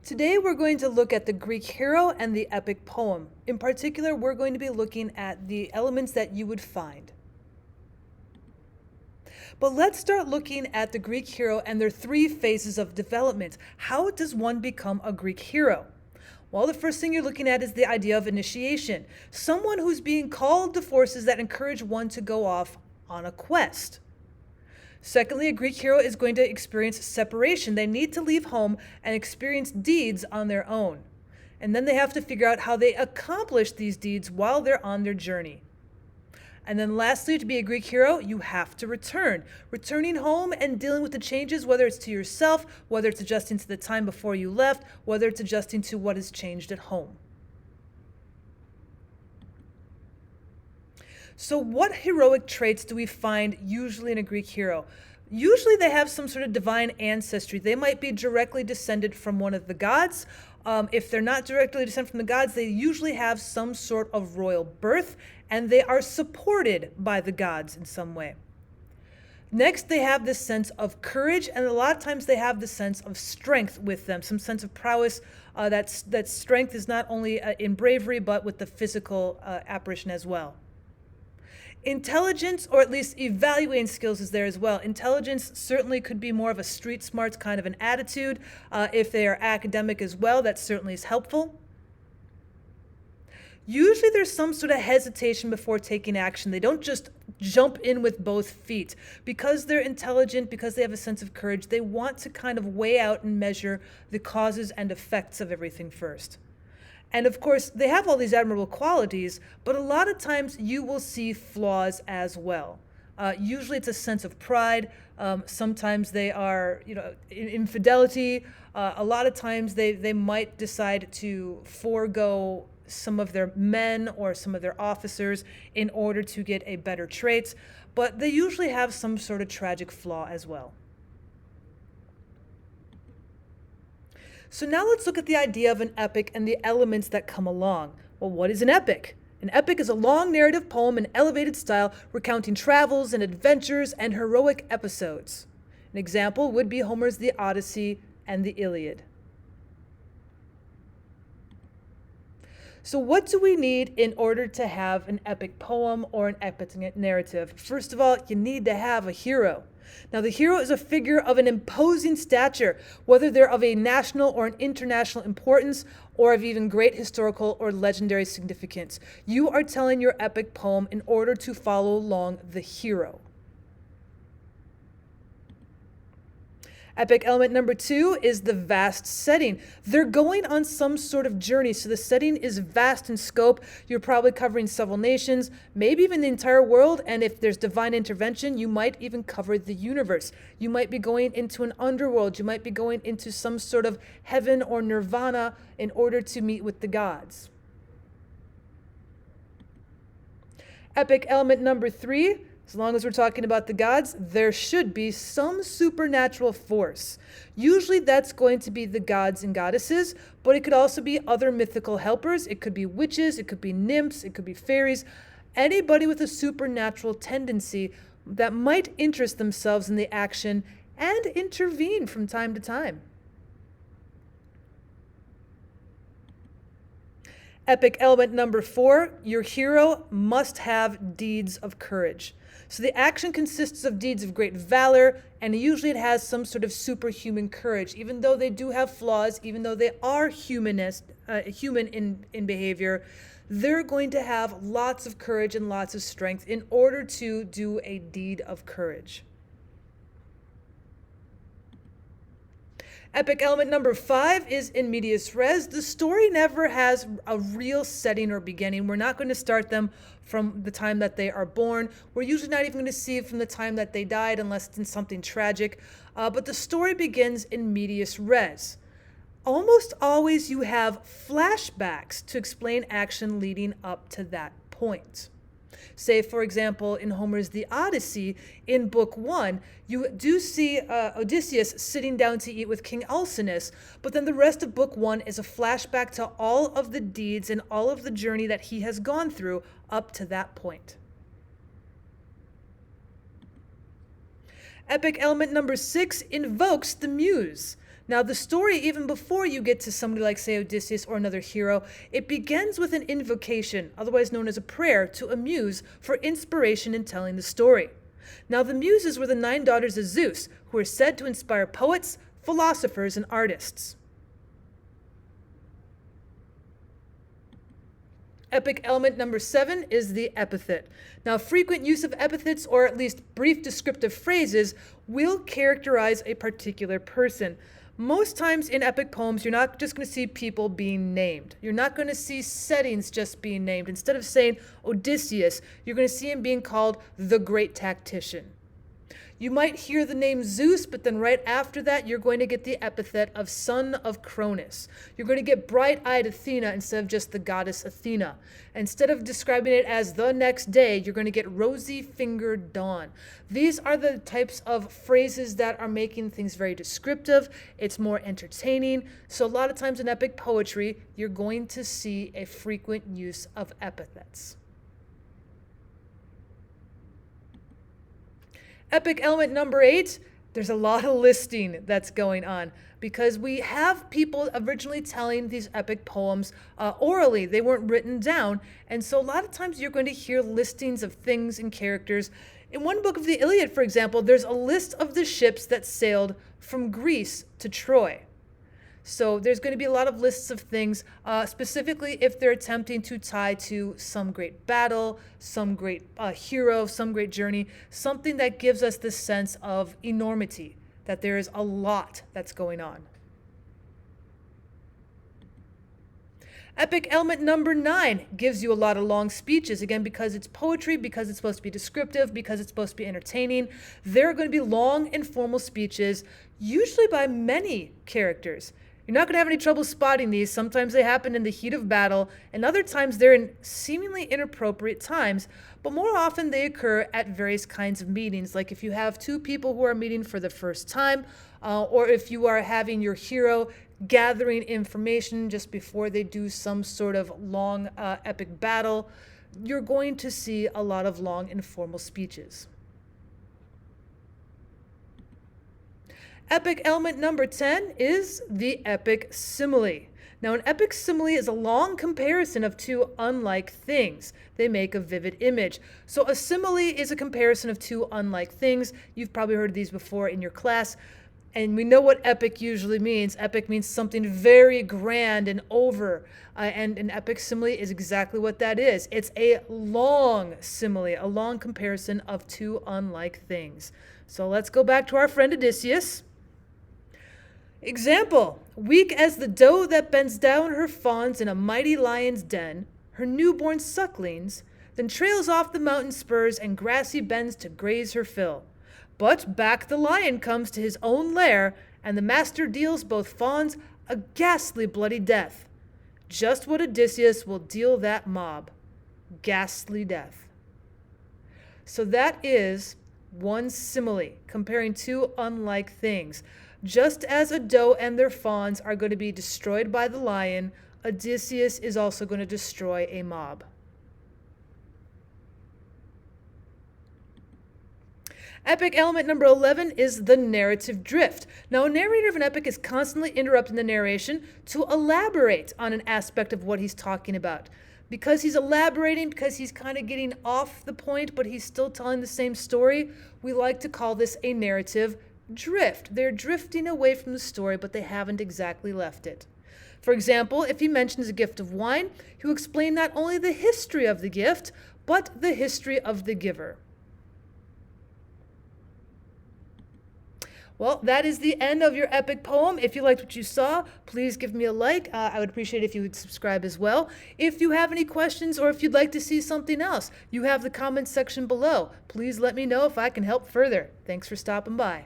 Today we're going to look at the Greek hero and the epic poem. In particular, we're going to be looking at the elements that you would find. But let's start looking at the Greek hero and their three phases of development. How does one become a Greek hero? Well, the first thing you're looking at is the idea of initiation. Someone who's being called to forces that encourage one to go off on a quest. Secondly, a Greek hero is going to experience separation. They need to leave home and experience deeds on their own. And then they have to figure out how they accomplish these deeds while they're on their journey. And then lastly, to be a Greek hero, you have to return. Returning home and dealing with the changes, whether it's to yourself, whether it's adjusting to the time before you left, whether it's adjusting to what has changed at home. So what heroic traits do we find usually in a Greek hero? Usually they have some sort of divine ancestry. They might be directly descended from one of the gods. If they're not directly descended from the gods, they usually have some sort of royal birth, and they are supported by the gods in some way. Next, they have this sense of courage, and a lot of times they have the sense of strength with them, some sense of prowess. That strength is not only in bravery, but with the physical apparition as well. Intelligence, or at least evaluating skills, is there as well. Intelligence certainly could be more of a street smarts kind of an attitude. If they are academic as well, that certainly is helpful. Usually there's some sort of hesitation before taking action. They don't just jump in with both feet. Because they're intelligent, because they have a sense of courage, they want to kind of weigh out and measure the causes and effects of everything first. And of course, they have all these admirable qualities, but a lot of times you will see flaws as well. Usually it's a sense of pride. Sometimes they are, infidelity. A lot of times they might decide to forego some of their men or some of their officers in order to get a better trait, but they usually have some sort of tragic flaw as well. So now let's look at the idea of an epic and the elements that come along. Well, what is an epic? An epic is a long narrative poem in elevated style recounting travels and adventures and heroic episodes. An example would be Homer's The Odyssey and The Iliad. So what do we need in order to have an epic poem or an epic narrative? First of all, you need to have a hero. Now, the hero is a figure of an imposing stature, whether they're of a national or an international importance, or of even great historical or legendary significance. You are telling your epic poem in order to follow along the hero. Epic element number 2 is the vast setting. They're going on some sort of journey, so the setting is vast in scope. You're probably covering several nations, maybe even the entire world, and if there's divine intervention, you might even cover the universe. You might be going into an underworld. You might be going into some sort of heaven or nirvana in order to meet with the gods. Epic element number 3, as long as we're talking about the gods, there should be some supernatural force. Usually that's going to be the gods and goddesses, but it could also be other mythical helpers. It could be witches, it could be nymphs, it could be fairies. Anybody with a supernatural tendency that might interest themselves in the action and intervene from time to time. Epic element number 4, your hero must have deeds of courage. So the action consists of deeds of great valor, and usually it has some sort of superhuman courage. Even though they do have flaws, even though they are human in behavior, they're going to have lots of courage and lots of strength in order to do a deed of courage. Epic element number 5 is in medias res. The story never has a real setting or beginning. We're not going to start them from the time that they are born. We're usually not even going to see it from the time that they died unless it's in something tragic. But the story begins in medias res. Almost always you have flashbacks to explain action leading up to that point. Say, for example, in Homer's The Odyssey, in Book 1, you do see Odysseus sitting down to eat with King Alcinous, but then the rest of Book 1 is a flashback to all of the deeds and all of the journey that he has gone through up to that point. Epic element number 6 invokes the Muse. Now, the story, even before you get to somebody like, say, Odysseus or another hero, it begins with an invocation, otherwise known as a prayer, to a muse for inspiration in telling the story. Now, the Muses were the 9 daughters of Zeus, who are said to inspire poets, philosophers, and artists. Epic element number 7 is the epithet. Now, frequent use of epithets, or at least brief descriptive phrases, will characterize a particular person. Most times in epic poems, you're not just going to see people being named. You're not going to see settings just being named. Instead of saying Odysseus, you're going to see him being called the great tactician. You might hear the name Zeus, but then right after that, you're going to get the epithet of son of Cronus. You're going to get bright-eyed Athena instead of just the goddess Athena. Instead of describing it as the next day, you're going to get rosy-fingered dawn. These are the types of phrases that are making things very descriptive. It's more entertaining. So a lot of times in epic poetry, you're going to see a frequent use of epithets. Epic element number 8, there's a lot of listing that's going on because we have people originally telling these epic poems orally. They weren't written down. And so a lot of times you're going to hear listings of things and characters. In one book of the Iliad, for example, there's a list of the ships that sailed from Greece to Troy. So there's going to be a lot of lists of things, specifically if they're attempting to tie to some great battle, some great hero, some great journey, something that gives us this sense of enormity, that there is a lot that's going on. Epic element number 9 gives you a lot of long speeches, again, because it's poetry, because it's supposed to be descriptive, because it's supposed to be entertaining. There are going to be long and formal speeches, usually by many characters. You're not going to have any trouble spotting these. Sometimes they happen in the heat of battle, and other times they're in seemingly inappropriate times, but more often they occur at various kinds of meetings, like if you have 2 people who are meeting for the first time, or if you are having your hero gathering information just before they do some sort of long epic battle, you're going to see a lot of long and formal speeches. Epic element number 10 is the epic simile. Now, an epic simile is a long comparison of 2 unlike things. They make a vivid image. So a simile is a comparison of 2 unlike things. You've probably heard of these before in your class. And we know what epic usually means. Epic means something very grand and over. And an epic simile is exactly what that is. It's a long simile, a long comparison of 2 unlike things. So let's go back to our friend Odysseus. Example, weak as the doe that bends down her fawns in a mighty lion's den, her newborn sucklings, then trails off the mountain spurs and grassy bends to graze her fill. But back the lion comes to his own lair, and the master deals both fawns a ghastly bloody death. Just what Odysseus will deal that mob, ghastly death. So that is one simile, comparing 2 unlike things. Just as a doe and their fawns are going to be destroyed by the lion, Odysseus is also going to destroy a mob. Epic element number 11 is the narrative drift. Now, a narrator of an epic is constantly interrupting the narration to elaborate on an aspect of what he's talking about. Because he's elaborating, because he's kind of getting off the point, but he's still telling the same story, we like to call this a narrative drift. They're drifting away from the story, but they haven't exactly left it. For example, if he mentions a gift of wine, he will explain not only the history of the gift, but the history of the giver. Well, that is the end of your epic poem. If you liked what you saw, please give me a like. I would appreciate it if you would subscribe as well. If you have any questions or if you'd like to see something else, you have the comments section below. Please let me know if I can help further. Thanks for stopping by.